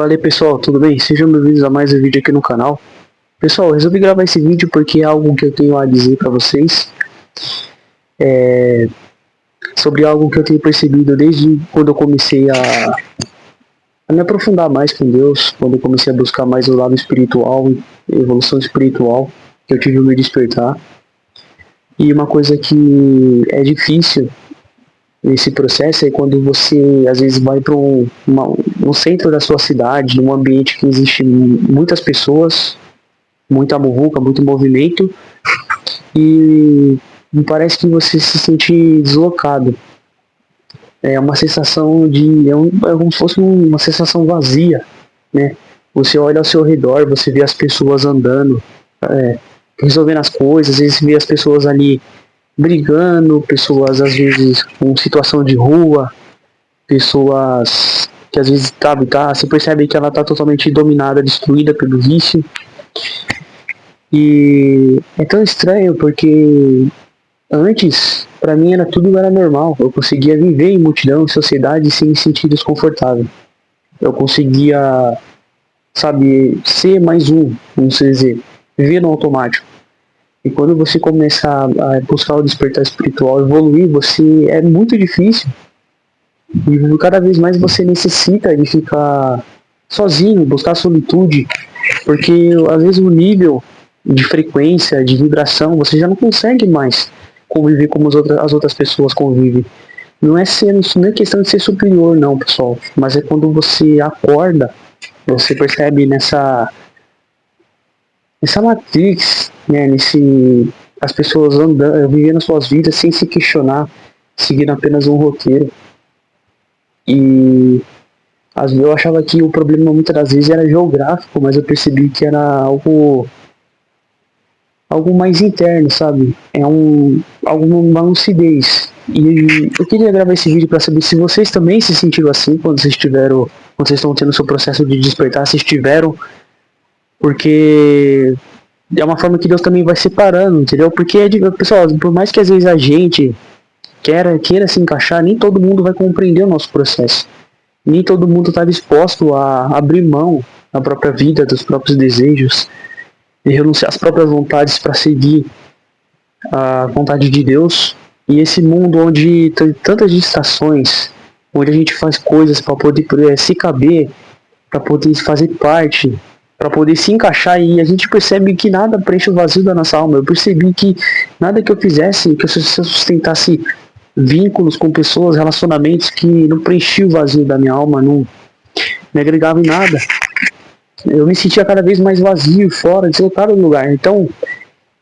Fala aí pessoal, tudo bem? Sejam bem-vindos a mais um vídeo aqui no canal. Pessoal, eu resolvi gravar esse vídeo porque é algo que eu tenho a dizer para vocês. Sobre algo que eu tenho percebido desde quando eu comecei a me aprofundar mais com Deus, quando eu comecei a buscar mais o lado espiritual, evolução espiritual, que eu tive o meu despertar. E uma coisa que é difícil nesse processo é quando você às vezes vai para no centro da sua cidade, num ambiente que existe muitas pessoas, muita muvuca, muito movimento, e me parece que você se sente deslocado. É uma sensação é como se fosse uma sensação vazia, né? Você olha ao seu redor, você vê as pessoas andando, resolvendo as coisas, às vezes vê as pessoas ali brigando, pessoas às vezes com situação de rua, pessoas que às vezes você percebe que ela está totalmente dominada, destruída pelo vício. E é tão estranho porque antes, para mim, tudo era normal. Eu conseguia viver em multidão, em sociedade, sem me sentir desconfortável. Eu conseguia, sabe, ser mais vamos dizer, viver no automático. E quando você começa a buscar o despertar espiritual, evoluir, é muito difícil. E cada vez mais você necessita de ficar sozinho, buscar solitude, porque às vezes o nível de frequência, de vibração, você já não consegue mais conviver como as outras pessoas convivem. Não é questão de ser superior, não, pessoal, mas é quando você acorda, você percebe nessa matrix, né, as pessoas andando, vivendo suas vidas sem se questionar, seguindo apenas um roteiro. E eu achava que o problema muitas das vezes era geográfico, mas eu percebi que era algo mais interno, sabe? Uma lucidez. E eu queria gravar esse vídeo para saber se vocês também se sentiram assim quando vocês estão tendo o seu processo de despertar, se estiveram, porque é uma forma que Deus também vai separando, entendeu? Porque, pessoal, por mais que às vezes a gente queira se encaixar, nem todo mundo vai compreender o nosso processo. Nem todo mundo está disposto a abrir mão da própria vida, dos próprios desejos, de renunciar às próprias vontades para seguir a vontade de Deus. E esse mundo onde tem tantas distrações, onde a gente faz coisas para poder se caber, para poder fazer parte, para poder se encaixar, e a gente percebe que nada preenche o vazio da nossa alma. Eu percebi que nada que eu fizesse, que eu sustentasse vínculos com pessoas, relacionamentos que não preenchiam o vazio da minha alma, não me agregava em nada. Eu me sentia cada vez mais vazio, fora, deslocado do lugar. Então,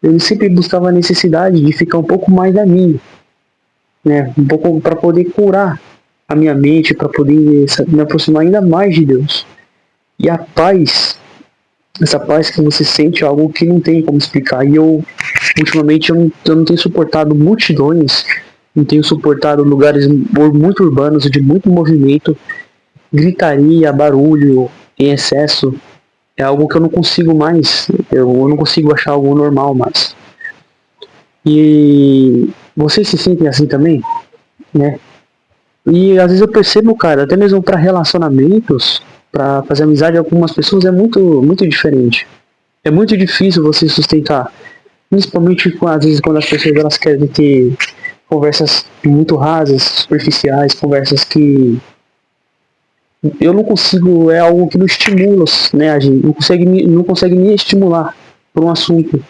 eu sempre buscava a necessidade de ficar um pouco mais a mim, né? Um pouco para poder curar a minha mente, para poder me aproximar ainda mais de Deus. E a paz, essa paz que você sente é algo que não tem como explicar. E ultimamente, eu não tenho suportado multidões, não tenho suportado lugares muito urbanos, de muito movimento, gritaria, barulho em excesso. É algo que eu não consigo mais, eu não consigo achar algo normal mais. E vocês se sentem assim também, né? E às vezes eu percebo, cara, até mesmo para relacionamentos, para fazer amizade com algumas pessoas é muito diferente. É muito difícil você sustentar, principalmente às vezes quando as pessoas elas querem ter conversas muito rasas, superficiais, conversas que eu não consigo, é algo que não estimula, né, a gente não consegue me estimular por um assunto.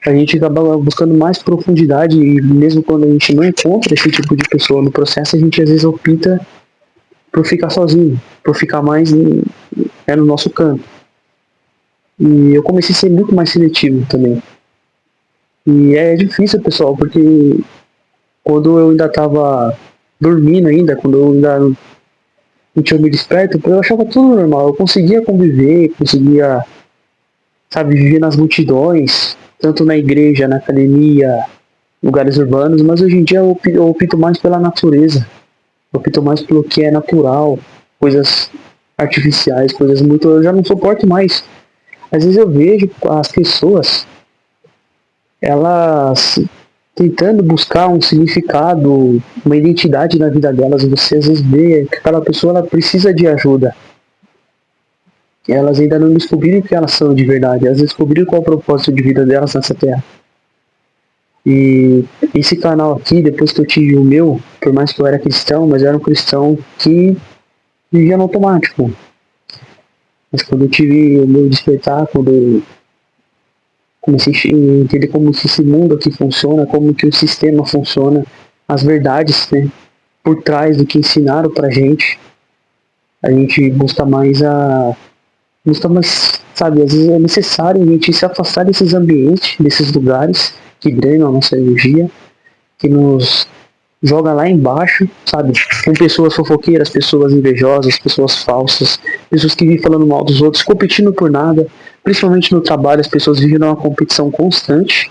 A gente acaba buscando mais profundidade, e mesmo quando a gente não encontra esse tipo de pessoa no processo, a gente às vezes opta por ficar sozinho, por ficar mais no nosso canto. E eu comecei a ser muito mais seletivo também. E é difícil, pessoal, porque quando eu ainda estava dormindo ainda, quando eu ainda não tinha me desperto, eu achava tudo normal. Eu conseguia conviver, conseguia, sabe, viver nas multidões, tanto na igreja, na academia, lugares urbanos, mas hoje em dia eu opto mais pela natureza. Eu opto mais pelo que é natural, coisas artificiais, coisas muito... Eu já não suporto mais. Às vezes eu vejo as pessoas, elas tentando buscar um significado, uma identidade na vida delas. Você às vezes vê que aquela pessoa ela precisa de ajuda. Elas ainda não descobriram o que elas são de verdade. Elas descobriram qual é o propósito de vida delas nessa terra. E esse canal aqui, depois que eu tive o meu, por mais que eu era cristão, mas eu era um cristão que vivia no automático. Mas quando eu tive o meu despertar, quando eu comecei a entender como que esse mundo aqui funciona, como que o sistema funciona, as verdades, né, por trás do que ensinaram pra gente, a gente busca mais, sabe, às vezes é necessário a gente se afastar desses ambientes, desses lugares que drenam a nossa energia, que nos joga lá embaixo, sabe? Com pessoas fofoqueiras, pessoas invejosas, pessoas falsas, pessoas que vivem falando mal dos outros, competindo por nada. Principalmente no trabalho, as pessoas vivem numa competição constante.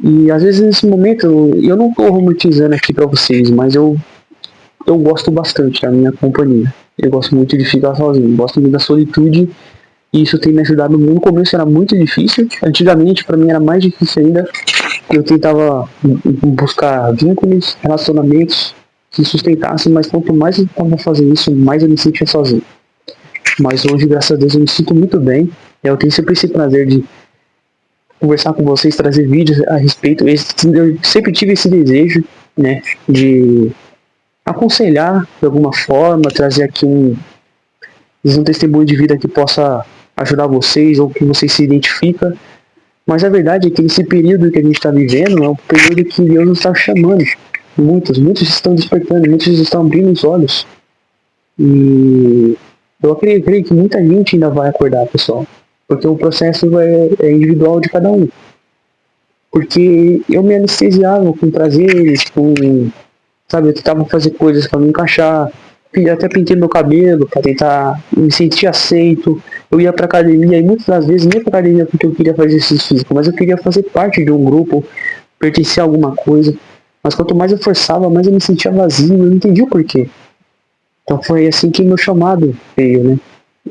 E às vezes nesse momento, eu não estou romantizando aqui para vocês, mas eu gosto bastante da minha companhia. Eu gosto muito de ficar sozinho, gosto muito da solitude e isso tem me ajudado muito. No começo era muito difícil, antigamente para mim era mais difícil ainda. Eu tentava buscar vínculos, relacionamentos que sustentassem, mas quanto mais eu tentava fazer isso, mais eu me sentia sozinho. Mas hoje, graças a Deus, eu me sinto muito bem. Eu tenho sempre esse prazer de conversar com vocês, trazer vídeos a respeito. Eu sempre tive esse desejo, né, de aconselhar de alguma forma, trazer aqui um testemunho de vida que possa ajudar vocês ou que vocês se identificam. Mas a verdade é que esse período que a gente está vivendo é um período que Deus nos está chamando. Muitos estão despertando, muitos estão abrindo os olhos. E eu creio que muita gente ainda vai acordar, pessoal. Porque o processo é individual de cada um. Porque eu me anestesiava com prazeres, sabe, eu tentava fazer coisas para me encaixar. Até pintei meu cabelo para tentar me sentir aceito. Eu ia pra academia e muitas das vezes nem ia pra academia porque eu queria fazer exercício físico, mas eu queria fazer parte de um grupo, pertencer a alguma coisa. Mas quanto mais eu forçava, mais eu me sentia vazio, eu não entendi o porquê. Então foi assim que meu chamado veio, né?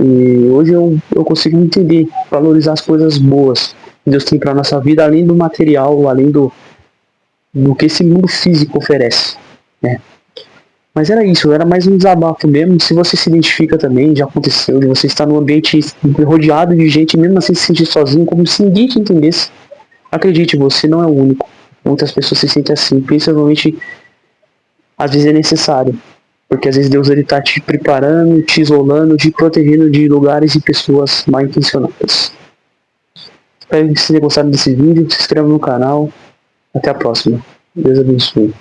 E hoje eu consigo entender, valorizar as coisas boas que Deus tem pra nossa vida, além do material, além do que esse mundo físico oferece, né? Mas era isso, era mais um desabafo mesmo. Se você se identifica também, já aconteceu, de você estar num ambiente rodeado de gente, mesmo assim se sentir sozinho, como se ninguém te entendesse. Acredite, você não é o único. Muitas pessoas se sentem assim, principalmente às vezes é necessário. Porque às vezes Deus ele tá te preparando, te isolando, te protegendo de lugares e pessoas mal intencionadas. Espero que vocês tenham gostado desse vídeo, se inscreva no canal. Até a próxima. Deus abençoe.